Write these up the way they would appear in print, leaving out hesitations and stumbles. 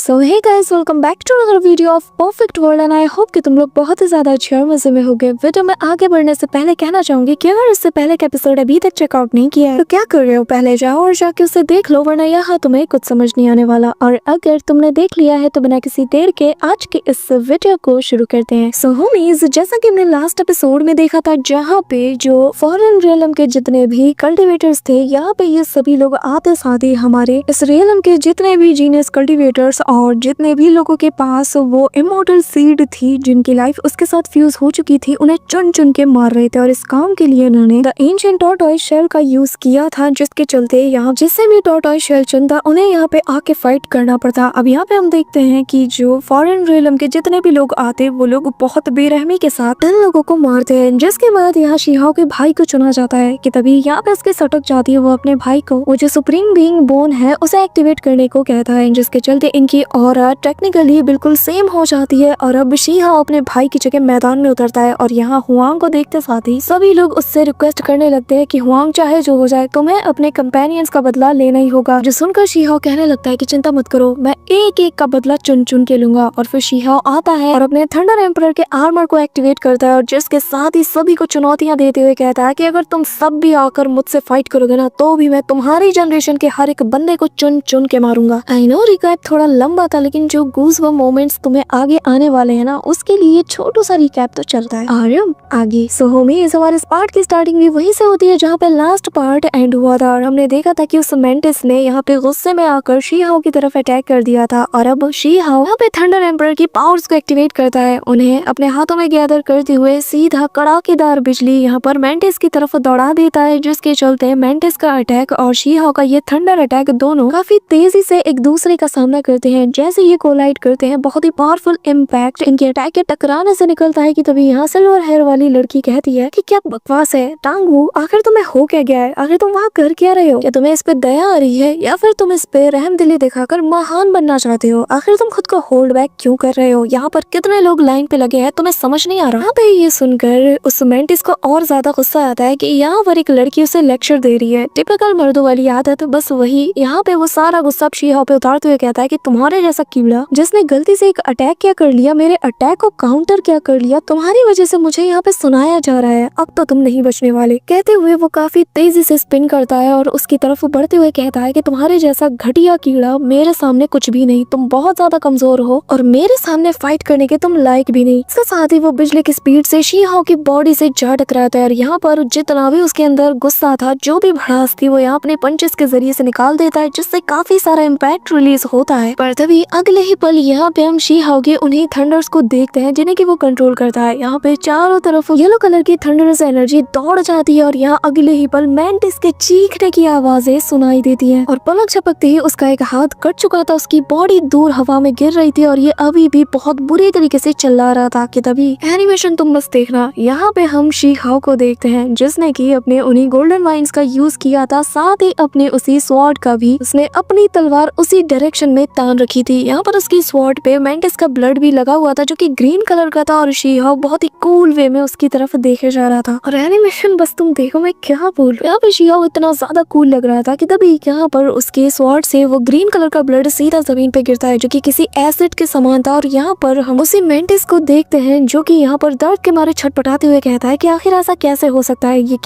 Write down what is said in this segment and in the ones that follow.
So hey guys, welcome back to another video of perfect world and I hope कि तुम लोग बहुत ही ज्यादा अच्छे और मजे में होगे। वीडियो में आगे बढ़ने से पहले कहना चाहूंगी कि अगर इससे पहले का एपिसोड अभी तक चेकआउट नहीं किया है तो क्या कर रहे हो, पहले जाओ और जाके उसे देख लो, वरना यहाँ तुम्हें कुछ समझ नहीं आने वाला। और अगर तुमने देख लिया है तो बिना किसी देर के आज के इस वीडियो को शुरू करते हैं। सो होमीज, जैसा कि हमने लास्ट एपिसोड में देखा था जहाँ पे जो फॉरेन रियलम के जितने भी कल्टिवेटर्स थे, यहाँ पे ये सभी लोग आते साथ ही हमारे इस रियलम के जितने भी जीनियस कल्टिवेटर्स और जितने भी लोगों के पास वो इमॉर्टल सीड थी जिनकी लाइफ उसके साथ फ्यूज हो चुकी थी, उन्हें चुन चुन के मार रहे थे। और इस काम के लिए उन्होंने द एंशिएंट टॉर्टॉइस शेल का यूज किया था, जिसके चलते यहाँ जिससे भी टॉर्टॉइस शेल चुनता उन्हें यहाँ पे आके फाइट करना पड़ता। अब यहाँ पे हम देखते हैं कि जो फॉरेन रियलम के जितने भी लोग आते वो लोग बहुत बेरहमी के साथ इन लोगों को मारते हैं, जिसके बाद यहाँ शीहाओ के भाई को चुना जाता है कि तभी यहाँ पे उसके सटक जाती है। वो अपने भाई को वो जो सुप्रीम बीइंग बोन है उसे एक्टिवेट करने को कहता है, जिसके चलते इनकी ऑरा टेक्निकली बिल्कुल सेम हो जाती है। और अब शीहाओ अपने भाई की जगह मैदान में उतरता है और यहाँ हुआंग को देखते साथ ही सभी लोग उससे रिक्वेस्ट करने लगते हैं कि हुआंग चाहे जो हो जाए तुम्हें अपने कंपेनियंस का बदला लेना ही होगा। जो सुनकर शीहाओ कहने लगता है कि चिंता मत करो, मैं एक एक का बदला चुन चुन के लूंगा। और फिर शीहाओ आता है और अपने थंडर एम्परर के आर्मर को एक्टिवेट करता है और जिसके साथ ही सभी को चुनौतियां देते हुए कहता है कि अगर तुम सब भी आकर मुझसे फाइट करोगे ना तो भी मैं तुम्हारी जनरेशन के हर एक बंदे को चुन चुन के मारूंगा। आई नो रिकैप थोड़ा लंबा था, लेकिन जो गूज़बम्प मोमेंट्स तुम्हें आगे आने वाले हैं ना उसके लिए छोटू सा रिकैप तो चलता है। आर्यम आगे सो होमीज, हमारे इस पार्ट की स्टार्टिंग भी वहीं से होती है जहाँ पे लास्ट पार्ट एंड हुआ था। और हमने देखा था कि उस मेंटिस ने यहाँ पे गुस्से में आकर शीहाओ की तरफ अटैक कर दिया था और अब शीहाओ यहाँ पे थंडर एम्परर की पावर्स को एक्टिवेट करता है, उन्हें अपने हाथों में गैदर करते हुए सीधा कड़ाकेदार बिजली यहाँ पर मेंटिस की तरफ दौड़ा देता है, जिसके चलते मेंटिस का अटैक और शीहाओ का ये थंडर अटैक दोनों काफी तेजी से एक दूसरे का सामना करते हैं। जैसे ये कोलाइड करते हैं बहुत ही पावरफुल इम्पैक्ट इनके अटैक के टकराने से निकलता है कि तभी यहाँ सिल्वर हेयर वाली लड़की कहती है कि क्या बकवास है टांगू, आखिर तुम्हें हो क्या गया है, आखिर तुम वहाँ कर क्या रहे हो, क्या तुम्हें इस पे दया आ रही है या फिर तुम इस पे रहमदिली दिखाकर महान बनना चाहते हो, आखिर तुम खुद को होल्ड बैक क्यों कर रहे हो, यहाँ पर कितने लोग लाइन पे लगे हैं तुम्हें समझ नहीं आ रहा। यहाँ पे ये सुनकर उस मेंटिस को और ज्यादा गुस्सा आता है कि यहाँ पर एक लड़की उसे लेक्चर दे रही है, टिपिकल मर्दों वाली आदत बस वही। यहाँ पे वो सारा गुस्सा शीहाओ पे उतारते हुए कहता है कि तुम्हारे जैसा कीड़ा जिसने गलती से एक अटैक क्या कर लिया, मेरे अटैक को काउंटर क्या कर लिया, तुम्हारी वजह से मुझे यहाँ पे सुनाया जा रहा है, अब तो तुम नहीं बचने वाले। कहते हुए वो काफी तेजी से स्पिन करता है और उसकी तरफ बढ़ते हुए कहता है कि तुम्हारे जैसा घटिया कीड़ा मेरे सामने कुछ भी नहीं, तुम बहुत ज्यादा कमजोर हो और मेरे सामने फाइट करने के तुम लायक भी नहीं। इसके साथ ही वो बिजली की स्पीड से शीहाओ की बॉडी से जा टकराता है और यहाँ पर जितना भी उसके अंदर गुस्सा था, जो भी भड़ास थी, वो यहाँ अपने पंचेस के जरिए से निकाल देता है, जिससे काफी सारा इम्पैक्ट रिलीज होता है। पर तभी अगले ही पल यहाँ पे हम शीहाओ के उन्हीं थंडर्स को देखते हैं जिन्हें कि वो कंट्रोल करता है। यहाँ पे चारों तरफ येलो कलर की थंडर्स एनर्जी दौड़ जाती है और यहाँ अगले ही पल मेंटिस के चीखने की आवाजें सुनाई देती हैं और पलक झपकते ही उसका एक हाथ कट चुका था, उसकी बॉडी दूर हवा में गिर रही थी और ये अभी भी बहुत बुरी तरीके से चिल्ला रहा था कि तभी एनिमेशन तुम बस देखना। यहाँ पे हम शीहाओ को देखते हैं जिसने की अपने उन्हीं गोल्डन वाइन्स का यूज किया था, साथ ही अपने उसी स्वॉर्ड का भी उसने अपनी तलवार उसी डायरेक्शन में तान रखी थी। यहाँ पर उसकी स्वॉर्ड पे मेंटिस का ब्लड भी लगा हुआ था जो कि ग्रीन कलर का था और शीहाओ बहुत ही कूल वे में उसकी तरफ देखे जा रहा था। और एनिमेशन बस तुम देखो, मैं क्या बोल, यहाँ पे शीहाओ इतना ज्यादा कूल लग रहा था कि तभी यहाँ पर उसके स्वॉर्ड से वो ग्रीन कलर का ब्लड सीधा जमीन पे गिरता है जो कि किसी एसिड के समान था। और यहाँ पर हम उसी मेंटिस को देखते हैं जो कि यहाँ पर दर्द के मारे छटपटाते हुए कहता है कि आखिर ऐसा कैसे हो सकता है, ये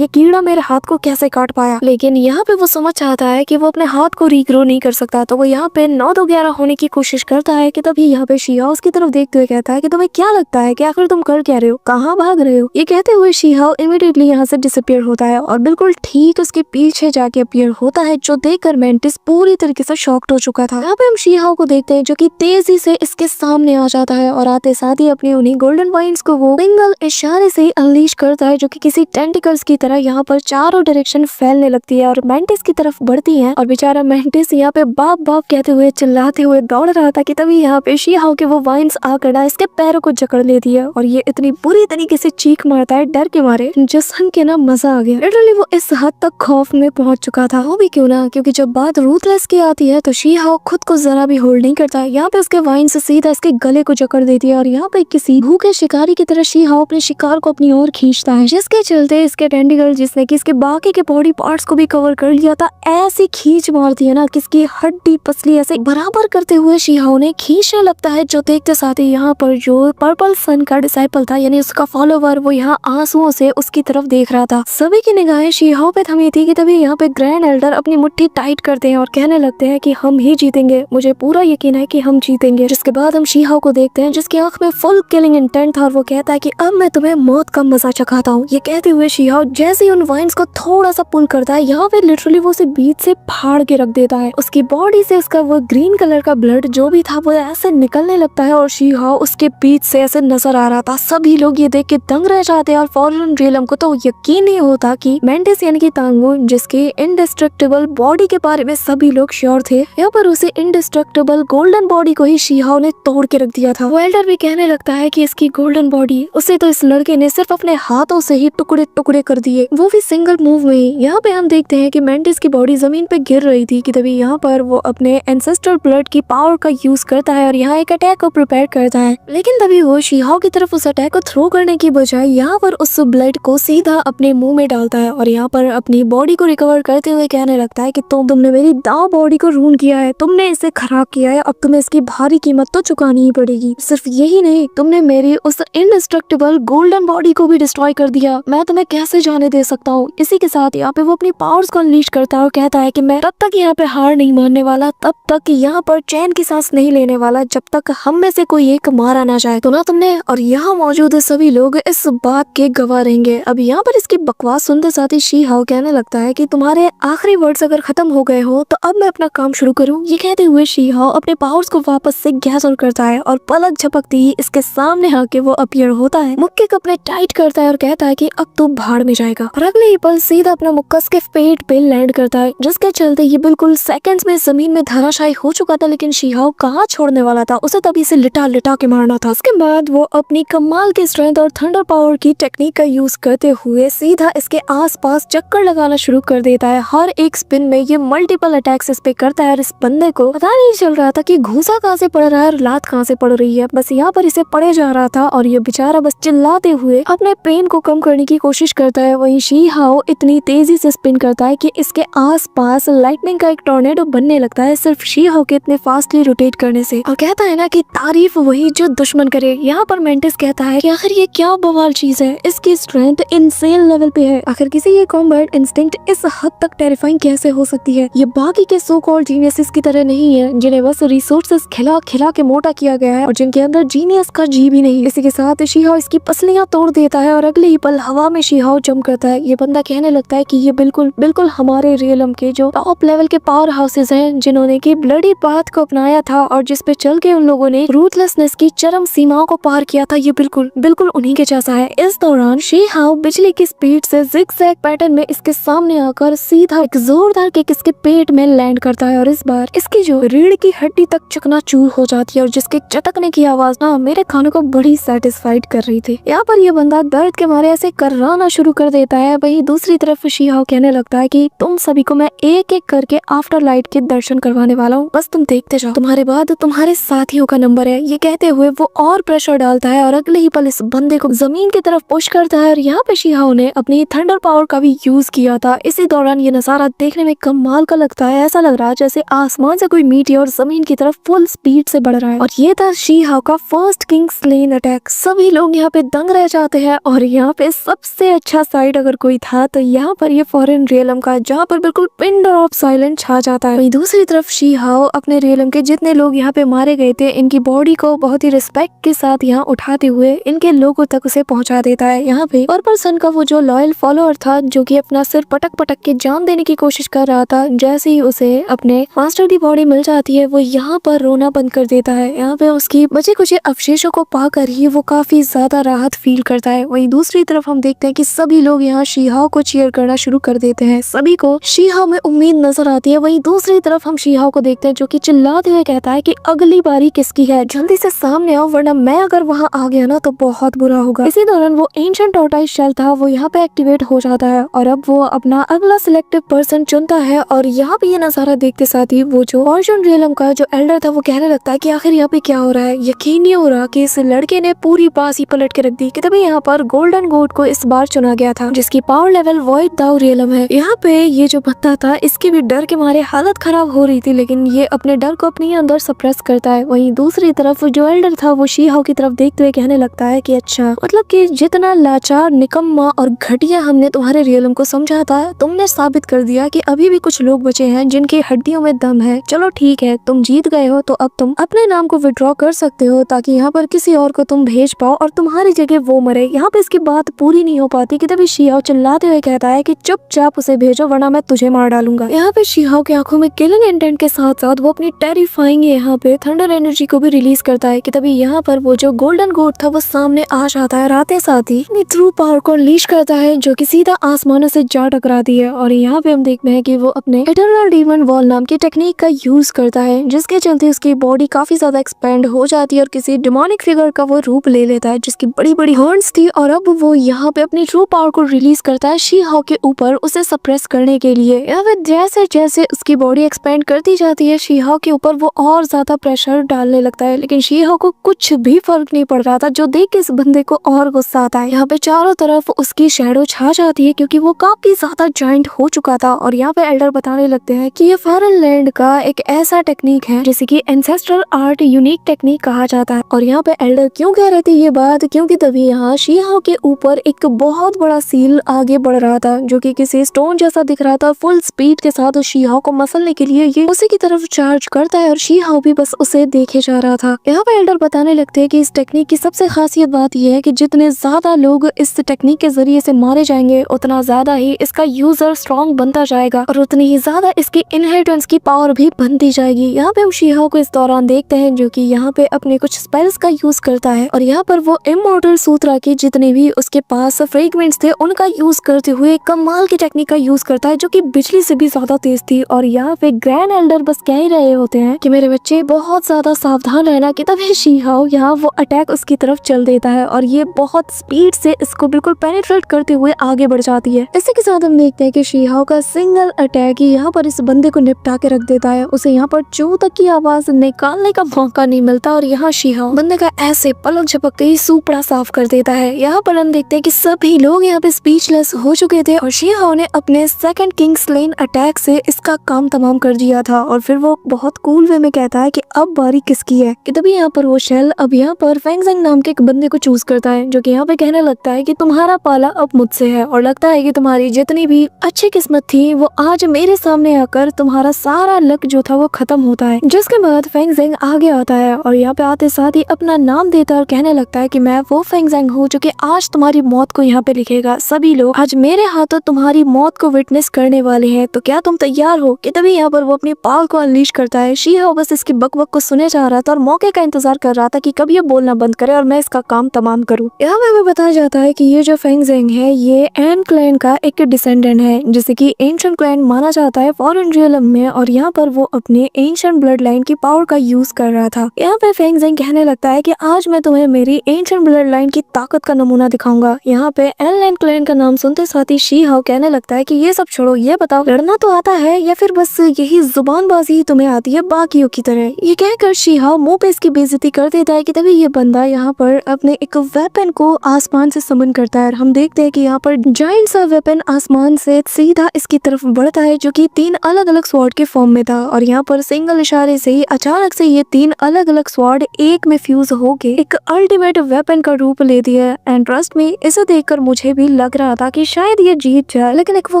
कीड़ा मेरे हाथ को कैसे काट पाया। लेकिन यहाँ पे वो समझ चाहता है कि वो अपने हाथ को रीग्रो नहीं कर सकता, तो वो यहाँ पे 9-2-11 होने की कोशिश करता है कि तभी यहाँ पे शीहाओ उसकी तरफ देखते हुए कहता है कि तुम्हें क्या लगता है कि आखिर तुम कर क्या रहे हो, कहाँ भाग रहे हो। ये कहते हुए शीहाओ इमीडिएटली यहाँ से डिसअपीयर होता है और बिल्कुल ठीक उसके पीछे जाके अपीयर होता है, जो देखकर मेंटिस पूरी तरीके से शॉक्ड हो चुका था। यहाँ पे हम शीहाओ को देखते हैं जो कि तेजी से इसके सामने आ जाता है और आते साथ ही अपनी उन्हीं गोल्डन वाइन्स को वो सिंगल इशारे से अनलीश करता है जो कि किसी टेंटिकल्स की तरह यहाँ पर चारों डायरेक्शन फैलने लगती है और मेंटिस की तरफ बढ़ती है। और बेचारा मेंटिस यहाँ पे बाप बाप कहते हुए चिल्लाते हुए दौड़ रहा था कि तभी यहाँ पे शीहाओ के वो वाइन्स आकर ना इसके पैरों को जकड़ लेती है और ये इतनी बुरी तरीके से चीख मारता है डर के मारे, जो सुन के ना मजा आ गया। लिटरली वो इस हद तक खौफ में पहुंच चुका था। वो भी क्यों ना, क्योंकि जब बात रूथलेस की आती है तो शीहाओ खुद को जरा भी होल्ड नहीं करता। यहाँ पे उसके वाइन से सीधा इसके गले को जकड़ देती है और यहाँ पे किसी भूखे शिकारी की तरह शीहाओ अपने शिकार को अपनी ओर खींचता है, जिसके चलते इसके टेंटिकल जिसने कि इसके बाकी के बॉडी पार्ट्स को भी कवर कर लिया था ऐसी खींच मारती है ना कि इसकी हड्डी पसली ऐसे बराबर यहाँ पर करते हुए शीहाओ ने खींचने लगता है, जो देखते साथ ही यहाँ पर जो पर्पल सन का डिसाइपल था यानी उसका फॉलोवर, वो यहाँ आंसुओं से उसकी तरफ देख रहा था। सभी की निगाहें शीहाओ पे थमी थी कि तभी यहाँ पे ग्रैंड एल्डर अपनी मुट्ठी टाइट करते हैं और कहने लगते हैं कि हम ही जीतेंगे, मुझे पूरा यकीन है कि हम जीतेंगे। जिसके बाद हम शीहाओ को देखते हैं जिसकी आंख में फुल किलिंग इंटेंट था और वो कहता है कि अब मैं तुम्हें मौत का मजा चखाता हूँ। ये कहते हुए शीहाओ जैसे ही उन वाइन्स को थोड़ा सा पुल करता है, यहाँ पे लिटरली वो उसे बीच से फाड़ के रख देता है। उसकी बॉडी से उसका वो ग्रीन कलर का ब्लड जो भी था वो ऐसे निकलने लगता है और शीहाओ उसके बीच से ऐसे नजर आ रहा था। सभी लोग ये देख के दंग रह जाते हैं और फॉरेन रियलम को तो यकीन नहीं होता कि मेंटिस यानी कि तांगो, जिसके इंडिस्ट्रक्टेबल बॉडी के बारे में सभी लोग श्योर थे, यहाँ पर उसे इंडिस्ट्रक्टेबल गोल्डन बॉडी को ही शीहाओ ने तोड़ के रख दिया था। वो एल्डर भी कहने लगता है कि इसकी गोल्डन बॉडी, उसे तो इस लड़के ने सिर्फ अपने हाथों से ही टुकड़े टुकड़े कर दिए, वो भी सिंगल मूव में ही। यहाँ पे हम देखते हैं कि मेंटिस की बॉडी जमीन पे गिर रही थी कि तभी यहाँ पर वो अपने एंसेस्ट्रल ब्लड की पावर का यूज करता है और यहाँ एक अटैक को प्रिपेयर करता है। लेकिन तभी वो शीहाओ की तरफ उस अटैक को थ्रो करने की बजाय यहाँ पर उस ब्लड को सीधा अपने मुंह में डालता है और यहाँ पर अपनी बॉडी को रिकवर करते हुए कहने लगता है कि तुमने मेरी दाव बॉडी को रून किया है, तुमने इसे खराब किया है, अब तुम्हें इसकी भारी कीमत तो चुकानी ही पड़ेगी। सिर्फ यही नहीं, तुमने मेरी उस इंडिस्ट्रक्टेबल गोल्डन बॉडी को भी डिस्ट्रॉय कर दिया, मैं तुम्हें कैसे जाने दे सकता हूँ। इसी के साथ यहाँ पे वो अपनी पावर्स को अनलीश करता है और कहता है कि मैं तब तक यहाँ पे हार नहीं मानने वाला, तब तक यहाँ पर चैन की सांस नहीं लेने वाला, जब तक हम में से कोई एक मारा ना जाए। तो ना तुमने और यहाँ मौजूद सभी लोग इस बात के गवाह रहेंगे। अब यहाँ पर इसकी बकवास सुनते साथ ही शीहाओ कहने लगता है कि तुम्हारे आखिरी वर्ड्स अगर खत्म हो गए हो तो अब मैं अपना काम शुरू करूँ। ये कहते हुए शीहाओ अपने पावर्स को वापस से गैस ऑन करता है और पलक झपकती ही इसके सामने आके वो अपीयर होता है, मुक्के कपड़े टाइट करता है और कहता है कि अब तो भाड़ में जाएगा। और अगले ही पल सीधा अपना मुक्का इसके पेट पे लैंड करता है, जिसके चलते ये बिल्कुल सेकंड्स में जमीन में धराशायी हो चुका था। लेकिन शीहाओ कहाँ छोड़ने वाला था, उसे तभी से लिटा लिटा के मारना था। उसके बाद वो अपनी कमाल की स्ट्रेंथ और थंडर पावर की टेक्निक का यूज करते हुए सीधा इसके आसपास चक्कर लगाना शुरू कर देता है। हर एक स्पिन में ये मल्टीपल अटैक्स इस पे करता है और इस बंदे को पता नहीं चल रहा था कि घूसा कहाँ से पड़ रहा है और लात कहाँ से पड़ रही है, बस यहाँ पर इसे पड़े जा रहा था और ये बेचारा बस चिल्लाते हुए अपने पेन को कम करने की कोशिश करता है। वहीं शीहाओ इतनी तेजी से स्पिन करता है कि इसके आसपास लाइटनिंग का एक टॉर्नेडो बनने लगता है सिर्फ शीहाओ के इतने फास्टली रोटेट करने से। और कहता है ना कि तारीफ वही जो दुश्मन करे। यहाँ पर मेंटिस कहता है कि आखिर ये क्या बवाल चीज है, इसकी स्ट्रेंथ इनसेन लेवल पे है, आखिर किसी ये कॉम्बैट इंस्टिंक्ट इस हद तक टेरिफाइंग कैसे हो सकती है। ये बाकी के सो कॉल्ड जीनियसेस की तरह नहीं है जिन्हें बस रिसोर्सेस खिला खिला के मोटा किया गया है और जिनके अंदर जीनियस का जी भी नहीं। इसी के साथ शीहाओ इसकी पसलियां तोड़ देता है और अगले ही पल हवा में शीहाओ जंप करता है। ये बंदा कहने लगता है कि ये बिल्कुल बिल्कुल हमारे रियलम के जो टॉप लेवल के पावर हाउसेस हैं, जिन्होंने की ब्लडी पाथ को अपनाया था और जिस पे चल के उन लोगों ने रूथलेसनेस की चरम सीमाओं को पार किया था, ये बिल्कुल बिल्कुल उन्हीं के जैसा है। इस दौरान शीहाओ बिजली की स्पीड से जिगजैग पैटर्न में इसके सामने आकर सीधा एक जोरदार किक इसके पेट में लैंड करता है और इस बार इसकी जो रीढ़ की हड्डी तक चकनाचूर हो जाती है और जिसके चटकने की आवाज ना मेरे कानों को बड़ी सेटिस्फाइड कर रही थी। यहाँ पर ये बंदा दर्द के मारे ऐसे कर्राना शुरू कर देता है। वहीं दूसरी तरफ शीहाओ कहने लगता है कि तुम सभी को मैं एक एक करके आफ्टर लाइट के दर्शन करवाने वाला हूँ, बस तुम देखते जाओ, तुम्हारे बाद तुम्हारे साथियों का नंबर है। ये कहते हुए वो और प्रेशर डालता है और अगले ही पल इस बंदे को जमीन की तरफ पुश करता है और यहाँ पे शीहाओ ने अपनी थंडर पावर का भी यूज किया था। इसी दौरान ये नजारा देखने में कमाल का लगता है, ऐसा लग रहा है जैसे आसमान से कोई मीटियोर जमीन की तरफ फुल स्पीड से बढ़ रहा है। और ये था शीहाओ का फर्स्ट किंग स्लेन अटैक। सभी लोग यहाँ पे दंग रह जाते हैं और यहाँ पे सबसे अच्छा साइड अगर कोई था तो यहाँ पर ये फॉरेन रियलम का, जहाँ पर बिल्कुल पिन ड्रॉप ऑफ साइलेंट छा जाता है। वहीं दूसरी तरफ शीहाओ अपने रियलम के जितने लोग यहाँ पे मारे गए थे, इनकी बॉडी को बहुत ही रिस्पेक्ट के साथ यहाँ उठाते हुए इनके लोगों तक उसे पहुंचा देता है। यहाँ पे पर्पल सन का वो जो लॉयल फॉलोअर था, जो कि अपना सिर पटक पटक के जान देने की कोशिश कर रहा था, जैसे ही उसे अपने मास्टर की बॉडी मिल जाती है वो यहाँ पर रोना बंद कर देता है। यहाँ पे उसकी बचे कुछ अवशेषों को पाकर ही वो काफी ज्यादा राहत फील करता है। वहीं दूसरी तरफ हम देखते हैं कि सभी लोग यहाँ शीहाओ को चीयर करना शुरू कर देते हैं, सभी को शीहाओ में उम्मीद नजर आती है। वहीं दूसरी तरफ हम शीहाओ को देखते हैं जो कि चिल्लाते हुए कहता है कि अगली बारी किसकी है, जल्दी से सामने आओ वरना मैं अगर वहाँ आ गया ना तो बहुत बुरा होगा। इसी दौरान वो एंशिएंट टॉर्टोइस शेल था वो यहाँ पे एक्टिवेट हो जाता है और अब वो अपना अगला सिलेक्टिव पर्सन चुनता है। और यहाँ पे ये नजारा देखते साथ ही वो जो फॉर्चून रियलम का जो एल्डर था वो कहने लगता है कि आखिर यहाँ पे क्या हो रहा है, यकीन नहीं हो रहा कि इस लड़के ने पूरी बात ही पलट के रख दी। कि तभी यहाँ पर गोल्डन गोट को इस बार चुना गया था, जिसकी पावर लेवल वॉइड दाव रियलम है। यहाँ पे ये जो बंदा था इसके भी डर के मारे हालत खराब हो रही थी, लेकिन ये अपने डर को अपने अंदर सप्रेस करता है। वहीं दूसरी तरफ जो एल्डर था वो शी हाओ की तरफ देखते हुए कहने लगता है कि अच्छा, मतलब कि जितना लाचार, निकम्मा और घटिया हमने तुम्हारे रियलम को समझा था, तुमने साबित कर दिया कि अभी भी कुछ लोग बचे हैं जिनकी हड्डियों में दम है। चलो ठीक है, तुम जीत गए हो तो अब तुम अपने नाम को विड्रॉ कर सकते हो ताकि यहाँ पर किसी और को तुम भेज पाओ और तुम्हारी जगह वो मरे। यहाँ पे इसकी बात पूरी नहीं हो पाती कि तभी शी हाओ चिल्लाते हुए कहता है कि चुपचाप उसे भेजो वरना मैं तुझे मार डालूंगा। यहाँ पे शी हाओ की आंखों में किलिंग इंटेंट के साथ साथ वो अपनी टेरिफाइंग यहाँ पे थंडर एनर्जी को भी रिलीज करता है कि तभी यहाँ पर वो जो गोल्डन गोट था वो सामने आ जाता है। रात साथ ही अपनी ट्रू पावर को अनलीश करता है जो कि सीधा आसमानों से जा टकराती है। और यहाँ पे हम देखते हैं कि वो अपने इटर्नल डीमन वॉल नाम की टेक्निक का यूज करता है जिसके चलते उसकी बॉडी काफी ज्यादा एक्सपेंड हो जाती है और किसी डिमोनिक फिगर का वो रूप ले लेता है जिसकी बड़ी बड़ी हॉर्न्स थी। और अब वो यहाँ पे अपनी ट्रू पावर को रिलीज करता है शी हाओ के ऊपर उसे सप्रेस करने के लिए। या फिर जैसे जैसे उसकी बॉडी एक्सपेंड करती जाती है शी हाओ के ऊपर वो और ज्यादा प्रेशर डालने लगता है, लेकिन शी हाओ को कुछ भी फर्क नहीं पड़ रहा था, जो देख के इस बंदे को और गुस्सा आता है। यहाँ पे चारों तरफ उसकी शैडो छा जाती है क्योंकि वो काफी ज्यादा जॉइंट हो चुका था। और यहाँ पे एल्डर बताने लगते हैं कि ये फॉरेन लैंड का एक ऐसा टेक्निक है जिसे कि एंसेस्ट्रल आर्ट यूनिक टेक्निक कहा जाता है। और यहाँ पे एल्डर क्यों कह रहे थे ये बात, क्योंकि तभी यहाँ शी हाओ के ऊपर एक बहुत बड़ा सील आगे बढ़ रहा था जो कि किसी स्टोन जैसा दिख रहा था। फुल स्पीड के साथ शी हाओ को मसलने के लिए ये उसी की तरफ चार्ज करता है और शी हाओ भी बस उसे देखे जा रहा था। यहाँ पे एल्डर बताने लगते हैं कि इस टेक्निक की सबसे खासियत बात यह है कि जितने ज्यादा लोग इस टेक्निक के जरिए से मारे जाएंगे उतना ज्यादा ही इसका यूजर स्ट्रॉन्ग बनता जाएगा और उतनी ही ज्यादा इसकी इनहेरिटेंस की पावर भी बनती जाएगी। यहाँ पे हम शी हाओ को इस दौरान देखते हैं जो कि यहाँ पे अपने कुछ स्पेल्स का यूज करता है और यहाँ पर वो इमॉर्टल सूत्रा के जितने भी उसके पास फ्रेगमेंट्स थे उनका यूज करते हुए कमाल की टेक्निक का यूज करता है जो कि बिजली से भी ज्यादा तेज थी। और यहाँ पे ग्रैंड एल्डर बस कह ही रहे होते हैं कि मेरे बच्चे बहुत ज्यादा सावधान रहना कि तभी शी हाओ यहाँ वो अटैक उसकी तरफ चल देता है और ये बहुत स्पीड से इसको बिल्कुल पेनिट्रेट करते हुए आगे बढ़ जाती है। इसी के साथ हम देखते हैं कि शी हाओ का सिंगल अटैक ही यहाँ पर इस बंदे को निपटा के रख देता है। उसे यहाँ पर चू तक की आवाज निकालने का मौका नहीं मिलता और यहाँ शी हाओ बंदे का ऐसे पलक झपकते ही सूपड़ा साफ कर देता है। यहाँ पर हम देखते हैं कि सभी लोग यहाँ पे स्पीचलेस हो चुके थे और शी हाओ ने अपने सेकंड किंग स्लेन अटैक से इसका काम तमाम कर दिया था। और फिर वो बहुत कूल वे में कहता है कि अब बारी किसकी है कि तभी यहाँ पर वो शेल अब यहाँ पर फेंग ज़ेंग नाम के एक बंदे को चूज करता है जो कि यहाँ पे कहने लगता है कि तुम्हारा पाला अब मुझसे है और लगता है कि तुम्हारी जितनी भी अच्छी किस्मत थी वो आज मेरे सामने आकर तुम्हारा सारा लक जो था वो खत्म होता है। जिसके बाद फेंग ज़ेंग आगे आता है और यहाँ पे आते साथ ही अपना नाम देता है और कहने लगता है कि मैं वो फेंग ज़ेंग हूँ जो कि आज तुम्हारी मौत को यहाँ पे लिखेगा। सभी लोग आज मेरे हाथों तुम्हारी मौत को विटनेस करने वाले हैं, तो क्या तुम तैयार हो कि तभी यहाँ पर वो अपनी पाल को अनलीश करता है। शी हाओ बस इसकी बकबक को सुने जा रहा था और मौके का इंतजार कर रहा था कि कब ये बोलना बंद करे और मैं इसका काम तमाम करूँ। यहाँ पे हमें बताया जाता है कि ये जो फेंग ज़ेंग है ये एन क्लैन का एक डिसेंडेंट है जिसे कि एंशिएंट क्लैन माना जाता है फॉरेन रियलम में और यहाँ पर वो अपने एंशिएंट ब्लड लाइन की पावर का यूज कर रहा था। यहाँ पे फेंग ज़ेंग कहने लगता है कि आज मैं तुम्हें मेरी एंशिएंट ब्लड लाइन की ताकत का नमूना दिखाऊंगा। यहाँ पे एन क्लैन का नाम सुनते साथ ही शी हाओ कहने लगता है कि ये सब छोड़ो, ये बताओ लड़ना तो आता है या फिर बस यही जुबानबाजी ही तुम्हें आती है बाकियों की तरह। ये कहकर शी हाओ मुंह पे इसकी बेइज्जती कर देता है कि तभी ये बंदा यहाँ पर अपने एक वेपन को आसमान से समन करता है और हम देखते हैं कि यहाँ पर जायंट सा वेपन आसमान से सीधा इसकी तरफ बढ़ता है जो कि 3 अलग अलग स्वॉर्ड के फॉर्म में था। और यहाँ पर सिंगल इशारे से ही अचानक से ये 3 अलग अलग स्वॉर्ड एक में फ्यूज होके एक अल्टीमेट वेपन का रूप ले दिया। एंड ट्रस्ट में इसे देखकर मुझे भी लग रहा था कि शायद ये जीत जाए, लेकिन एक वो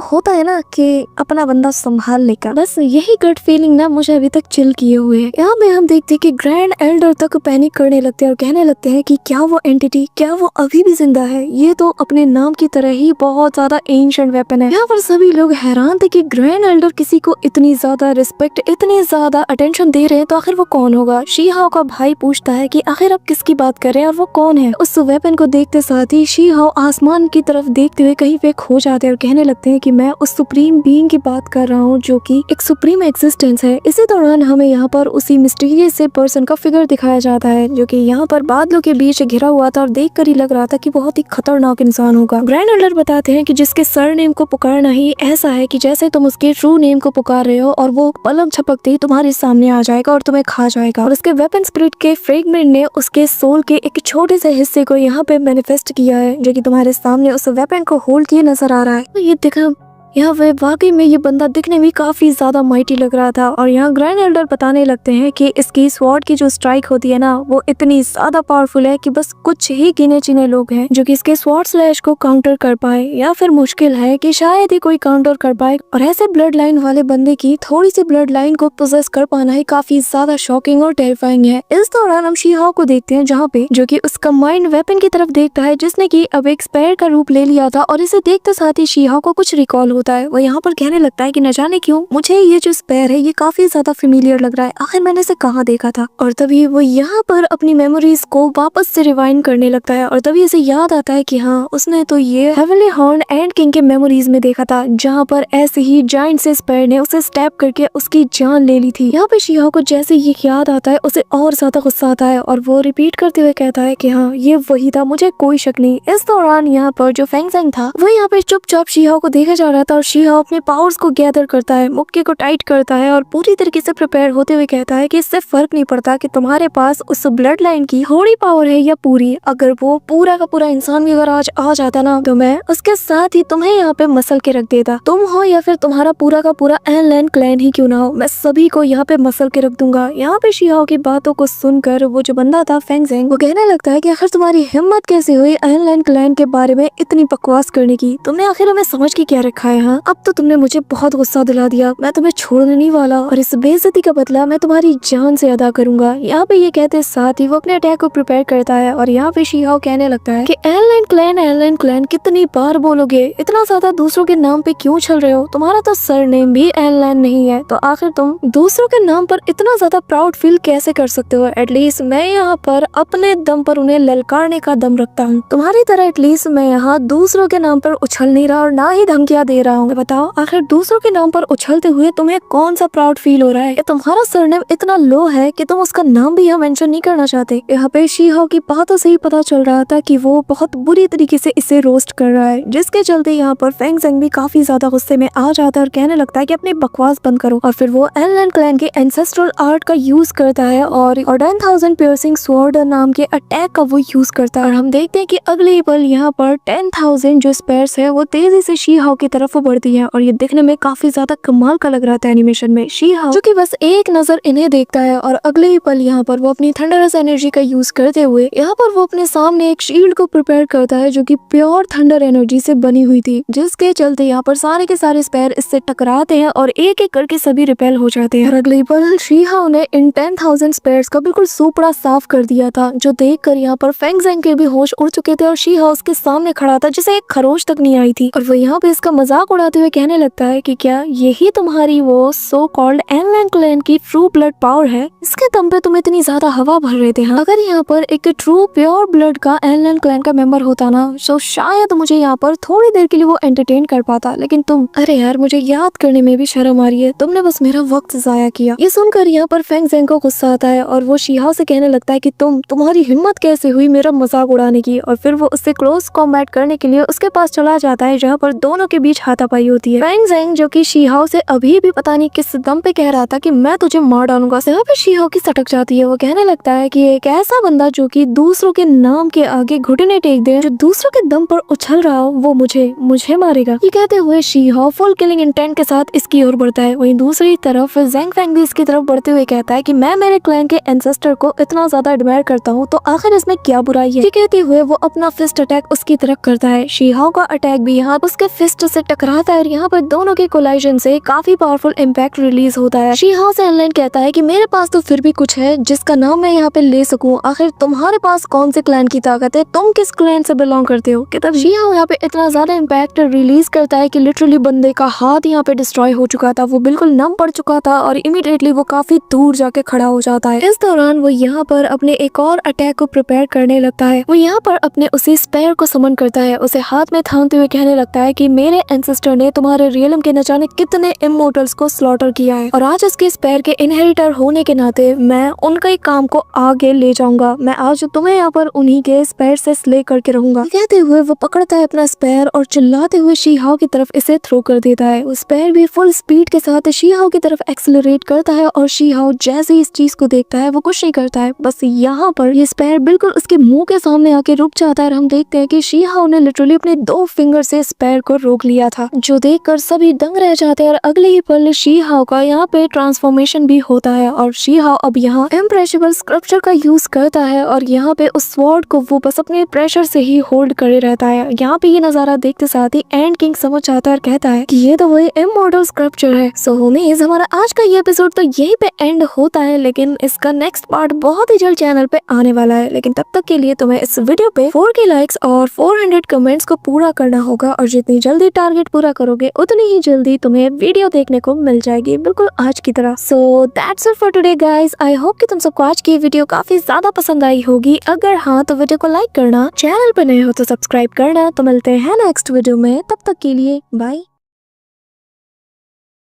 होता है ना कि अपना बंदा संभालने का, बस यही गट फीलिंग ना मुझे अभी तक चिल किए हुए है। यहाँ पे हम देखते हैं कि ग्रैंड एल्डर तक पैनिक करने लगते हैं और कहने लगते हैं कि क्या वो एंटिटी, क्या वो अभी भी जिंदा है? ये तो अपने नाम की तरह ही बहुत ज्यादा एंशिएंट वेपन है। यहाँ पर सभी लोग हैरान थे कि ग्रैंड एल्डर किसी को इतनी ज्यादा रिस्पेक्ट, इतनी ज्यादा अटेंशन दे रहे हैं, तो आखिर वो कौन होगा? शी हाओ का भाई पूछता है कि आखिर आप किसकी बात कर रहे हैं और वो कौन है? उस वेपन को देखते साथ ही शी हाओ आसमान की तरफ देखते हुए कहीं पे खो जाते हैं और कहने लगते हैं कि मैं उस सुप्रीम बीइंग की बात कर रहा हूँ जो कि एक सुप्रीम एग्जिस्टेंस है। इसी दौरान हमें यहाँ पर उसी मिस्टीरियस से पर्सन का फिगर दिखाया जाता है जो कि यहाँ पर बादलों के बीच घिरा हुआ था और देखकर ही लग रहा था कि बहुत ही खतरनाक इंसान होगा। ग्रैंड एल्डर बताते हैं कि जिसके सरनेम को पुकारना ही ऐसा है कि जैसे तुम उसके ट्रू नेम को पुकार रहे हो और वो पलक झपकते ही तुम्हारे सामने आ जाएगा और तुम्हें खा जाएगा। और उसके वेपन स्पिरिट के फ्रेगमेंट ने उसके सोल के एक छोटे से हिस्से को यहाँ पे मैनिफेस्ट किया है जो कि तुम्हारे सामने उस वेपन को होल्ड किए नजर आ रहा है। तो ये देखा, यहाँ पे वाकई में ये बंदा दिखने में काफी ज्यादा माइटी लग रहा था। और यहाँ ग्रैंड एल्डर बताने लगते हैं कि इसकी स्वॉर्ड की जो स्ट्राइक होती है ना, वो इतनी ज्यादा पावरफुल है कि बस कुछ ही गिने चुने लोग हैं जो कि इसके स्वॉर्ड स्लैश को काउंटर कर पाए, या फिर मुश्किल है कि शायद ही कोई काउंटर कर पाए। और ऐसे ब्लड लाइन वाले बंदे की थोड़ी सी ब्लड लाइन को पोजेस कर पाना ही काफी ज्यादा शॉकिंग और टेरिफाइंग है। इस दौरान हम शी-हाओ को देखते हैं जहाँ पे जो कि उस कंबाइंड वेपन की तरफ देखता है जिसने की अब एक स्पेयर का रूप ले लिया था। और इसे देखते साथ ही शी-हाओ को कुछ रिकॉल होता है। वो यहाँ पर कहने लगता है कि न जाने क्यों मुझे ये जो स्पेयर है ये काफी ज्यादा फेमिलियर लग रहा है, आखिर मैंने इसे कहाँ देखा था। और तभी वो यहाँ पर अपनी मेमोरीज को वापस से रिवाइंड करने लगता है और तभी इसे याद आता है कि हाँ, उसने तो ये हेवनली हॉर्न एंड किंग के मेमोरीज में देखा था जहाँ पर ऐसे ही जायंट से स्पेयर ने उसे स्टैब करके उसकी जान ले ली थी। यहाँ पे शी-हाओ को जैसे ये याद आता है उसे और ज्यादा गुस्सा आता है और वो रिपीट करते हुए कहता है कि हाँ, ये वही था, मुझे कोई शक नहीं। इस दौरान यहाँ पर जो फेंग ज़ेंग था वो यहाँ पे चुपचाप शी-हाओ को देखा जा रहा था और शी-हाओ अपने पावर्स को गैदर करता है, मुक्के को टाइट करता है और पूरी तरीके से प्रिपेयर होते हुए कहता है कि इससे फर्क नहीं पड़ता कि तुम्हारे पास उस ब्लड लाइन की थोड़ी पावर है या पूरी, अगर वो पूरा का पूरा इंसान भी अगर आज आ जाता ना तो मैं उसके साथ ही तुम्हें यहाँ पे मसल के रख देता। तुम हो या फिर तुम्हारा पूरा का पूरा एनलैंड क्लैन ही क्यों ना हो, मैं सभी को यहाँ पे मसल के रख दूंगा। यहाँ पे शी-हाओ की बातों को सुनकर वो जो बंदा था फेंग ज़ेंग वो कहने लगता है कि आखिर तुम्हारी हिम्मत कैसे हुई एनलैंड क्लैन के बारे में इतनी बकवास करने की, तुमने आखिर हमें समझ के क्या रखा है। हाँ, अब तो तुमने मुझे बहुत गुस्सा दिला दिया, मैं तुम्हें छोड़ने नहीं वाला और इस बेइज्जती का बदला मैं तुम्हारी जान से अदा करूंगा। यहाँ पे ये कहते साथ ही वो अपने अटैक को प्रिपेयर करता है और यहाँ पे शी-हाओ कहने लगता है कि एनलैंड क्लैन कितनी बार बोलोगे, इतना ज्यादा दूसरों के नाम पे क्यों चल रहे हो, तुम्हारा तो सरनेम भी एनलैंड नहीं है, तो आखिर तुम दूसरों के नाम पर इतना ज्यादा प्राउड फील कैसे कर सकते हो। एटलीस्ट मैं यहाँ पर अपने दम पर उन्हें ललकारने का दम रखता हूँ, तुम्हारी तरह एटलीस्ट मैं यहाँ दूसरों के नाम पर उछल नहीं रहा और ना ही धमकियां दे रहा हूँ। बताओ आखिर दूसरों के नाम पर उछलते हुए तुम्हें कौन सा प्राउड फील हो रहा है, या तुम्हारा सरनेम इतना लो है कि तुम उसका नाम भी यहाँ मेंशन नहीं करना चाहते। यहाँ पे शी-हाओ की बातों से ही पता चल रहा था कि वो बहुत बुरी तरीके से इसे रोस्ट कर रहा है, जिसके चलते यहाँ पर फेंग ज़ेंग भी काफी ज्यादा गुस्से में आ जाता है और कहने लगता है कि अपनी बकवास बंद करो। और फिर वो एनलैंड क्लैन के एंसेस्ट्रल आर्ट का यूज करता है और 10,000 पियर्सिंग स्वॉर्ड नाम के अटैक का वो यूज करता है। और हम देखते हैं कि अगले ही पल यहाँ पर 10,000 जो स्पेयर्स है वो तेजी से शी-हाओ की तरफ बढ़ती है और ये दिखने में काफी ज्यादा कमाल का लग रहा था एनिमेशन में। शी-हाओ जो कि बस एक नजर इन्हें देखता है और अगले ही पल यहाँ पर वो अपनी थंडरस एनर्जी का यूज करते हुए यहाँ पर वो अपने सामने एक शील्ड को प्रिपेयर करता है जो कि प्योर थंडर एनर्जी से बनी हुई थी, जिसके चलते यहाँ पर सारे के सारे स्पेयर इससे टकराते हैं और एक एक करके सभी रिपेल हो जाते हैं। और अगले ही पल शी-हाओ ने इन 10,000 स्पेयर्स का बिल्कुल सोपड़ा साफ कर दिया था, जो देखकर यहाँ पर फेंग ज़ेंग के भी होश उड़ चुके थे और शी-हाओ उसके सामने खड़ा था जिसे एक खरोच तक नहीं आई थी। और वो यहाँ पे इसका मजाक उड़ाते हुए कहने लगता है कि क्या यही तुम्हारी वो सो कॉल्ड एनलैंड क्लैन की ट्रू ब्लड पावर है, इसके दम पे तुम इतनी ज्यादा हवा भर रहे थे। हाँ, अगर यहाँ पर एक ट्रू प्योर ब्लड का एनलैंड क्लैन का मेंबर होता ना तो शायद मुझे यहाँ पर थोड़ी देर के लिए वो एंटरटेन कर पाता, लेकिन तुम, अरे यार मुझे याद करने में भी शर्म आ रही है, तुमने बस मेरा वक्त जाया किया। ये सुनकर यहाँ पर फेंग ज़ेंग को गुस्सा आता है और वो शी-हाओ से कहने लगता है कि तुम्हारी हिम्मत कैसे हुई मेरा मजाक उड़ाने की। और फिर वो उससे क्लोज कॉम्बैट करने के लिए उसके पास चला जाता है जहाँ पर दोनों के बीच हाथापाई होती है। फेंग ज़ेंग जो कि शी-हाओ से अभी भी पता नहीं किस दम पे कह रहा था कि मैं तुझे मार डालूंगा, यहाँ पे शी-हाओ की सटक जाती है। वो कहने लगता है कि एक ऐसा बंदा जो कि दूसरों के नाम के आगे घुटने टेक दे, जो दूसरों के दम पर उछल रहा हो, वो मुझे मारेगा। ये कहते हुए शी-हाओ फुल किलिंग इंटेंट के साथ इसकी ओर बढ़ता है। वहीं दूसरी तरफ ज़ेंग फेंग भी इसकी तरफ बढ़ते हुए कहता है कि मैं मेरे क्लैन के एंसेस्टर को इतना ज्यादा एडमायर करता हूँ, तो आखिर इसमें क्या बुराई है। ये कहते हुए वो अपना फिस्ट अटैक उसकी तरफ करता है। शी-हाओ का अटैक भी यहाँ उसके फिस्ट से टकराता है और यहाँ पर दोनों के कोलाइजन से काफी पावरफुल इम्पैक्ट रिलीज होता है। शी-हाओ से एनलैंड कहता है कि मेरे पास तो फिर भी कुछ है जिसका नाम मैं यहाँ पे ले सकूं, आखिर तुम्हारे पास कौन से क्लैन की ताकत है, तुम किस क्लैन से बिलोंग करते हो। कि तब शी-हाओ यहाँ पे इतना ज्यादा इम्पैक्ट रिलीज करता है कि लिटरली बंदे का हाथ यहाँ पे डिस्ट्रॉय हो चुका था, वो बिल्कुल नम पड़ चुका था और इमीडिएटली वो काफी दूर जाके खड़ा हो जाता है। इस दौरान वो यहाँ पर अपने एक और अटैक को प्रिपेयर करने लगता है। वो यहाँ पर अपने उसी स्पेयर को समन करता है, उसे हाथ में थामते हुए कहने लगता है कि मेरे एंसेस्टर ने तुम्हारे रियलम के न जाने कितने इमोर्टल्स को स्लॉटर किया है और आज उसके स्पेयर के इनहेरिटर होने के नाते मैं उनका एक काम को आगे ले जाऊंगा, मैं आज तुम्हें यहाँ पर उन्हीं के स्पेयर से स्ले करके रहूंगा। कहते हुए वो पकड़ता है अपना स्पेयर और चिल्लाते हुए शी-हाओ की तरफ इसे थ्रो कर देता है। उस स्पेयर भी फुल स्पीड के साथ शी-हाओ की तरफ एक्सेलरेट करता है और शी-हाओ जैसे ही इस चीज को देखता है वो कुछ नहीं करता है, बस यहाँ पर ये स्पेयर बिल्कुल उसके मुंह के सामने आके रुक जाता है और हम देखते हैं कि शी-हाओ ने लिटरली अपने 2 फिंगर से स्पेयर को रोक लिया था। था, जो देखकर सभी दंग रह जाते हैं। और अगले ही पल शी हाओ का यहाँ पे ट्रांसफॉर्मेशन भी होता है और शी हाओ अब यहाँ इम्प्रेसिबल स्कल्पचर का यूज करता है और यहाँ पे उस स्वॉर्ड को वो बस अपने प्रेशर से ही होल्ड करे रहता है। यहाँ पे ये नजारा देखते साथ ही एंड किंग समझ जाता है और कहता है कि ये तो वही इमॉर्टल स्कल्पचर है। सो होमीज, हमारा आज का ये एपिसोड तो यहीं पे एंड होता है, लेकिन इसका नेक्स्ट पार्ट बहुत ही जल्द चैनल पे आने वाला है। लेकिन तब तक के लिए तुम्हें इस वीडियो पे 4K लाइक्स और 400 कमेंट्स को पूरा करना होगा और जितनी जल्दी टारगेट पूरा करोगे उतनी ही जल्दी तुम्हें वीडियो देखने को मिल जाएगी, बिल्कुल आज की तरह। So that's it for today guys. I hope कि तुम सबको आज की वीडियो काफी ज्यादा पसंद आई होगी। अगर हाँ तो वीडियो को लाइक करना, चैनल पर नए हो तो सब्सक्राइब करना। तो मिलते हैं नेक्स्ट वीडियो में, तब तक के लिए बाय।